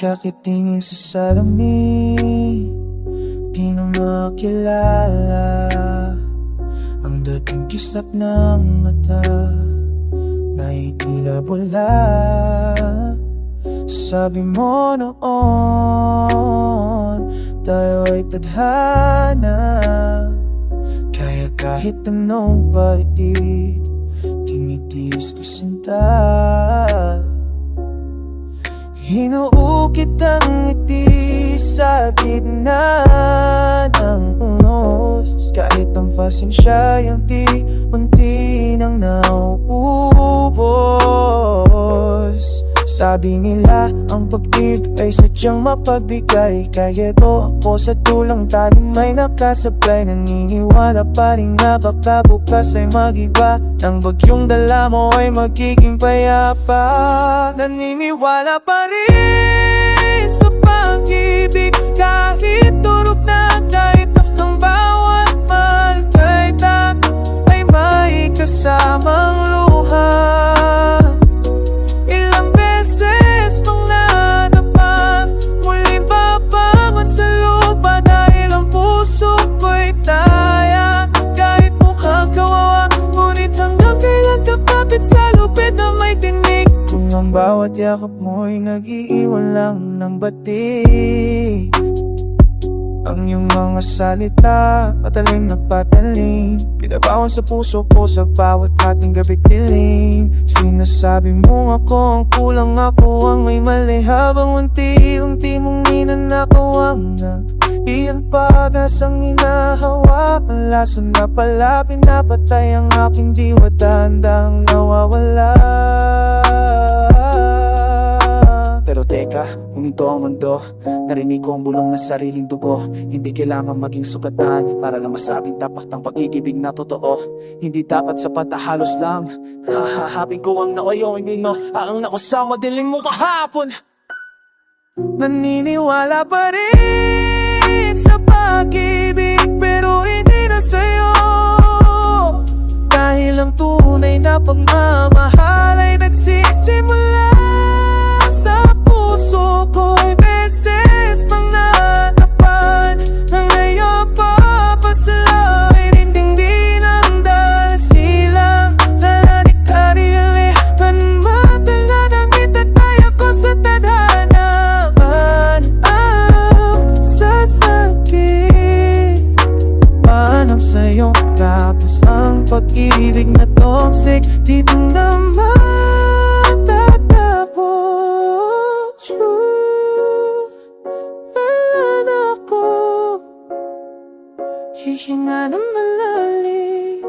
Kakitingin sa salamin, di na makilala ang dating kislap ng mata na tila bula. Sabi mo noon, tayo ay tadhana, kaya kahit anong paitit, tinitiis ko sinta. Hinuukit ang ngiti sa gitna ng unos, kahit ang pasensya yung unti nang nauubos. Sabi nila ang pag-ibig ay sadyang mapagbigay, kaya ito ako sa tulang talim ay nakasablay. Naniniwala pa rin na baka bukas ay mag-iba, nang bagyong dala mo ay magiging payapa. Naniniwala pa rin sa pag-ibig kahit durog na, kahit ang bawat magkaita ay may kasamang luha. Ang bawat yakap mo'y nag-iiwan lang ng batik. Ang iyong mga salita, patalim na patalim, pinabawan sa puso ko sa bawat ating gabi't dilim. Sinasabi mo ako ang kulang, ako ang may mali, habang unti-unti mong ninanakaw ang iyan pag-asang hinahawak. Ang lason na pala pinapatay ang aking diwa, dahan-dahang nawawala. Pero teka, huminto ang mundo, narinig ko ang bulong ng sariling dugo. Hindi kailangan maging sugatan para lang masabing tapat ang pag-ibig na totoo. Hindi dapat sapat na halos lang, hahahapin ko ang naoyong nino, ang nakusama dilim mo kahapon. Naniniwala pa rin sa pag-ibig, pero hindi na sa'yo, dahil ang tunay na pagmamahal ay nagsisimula sa puso ko'y beses mang natapan, na ngayon papasala ay rinding-din ang dasilang na di karilihan. Matala nang itatay ako sa tadhana, sa sakit panam sa'yo, tapos ang pag-ibig na toxic dito na matatapos. Hihinga ng malalim,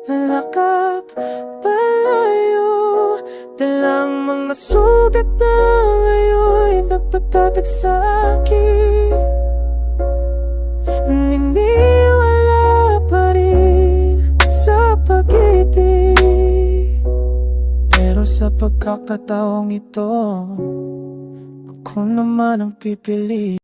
lalakad palayo, dalang mga sugat na ngayon nagpatatag sa akin. Naniniwala pa rin sa pag-ibig, pero sa pagkakataong ito, ako naman ang pipili.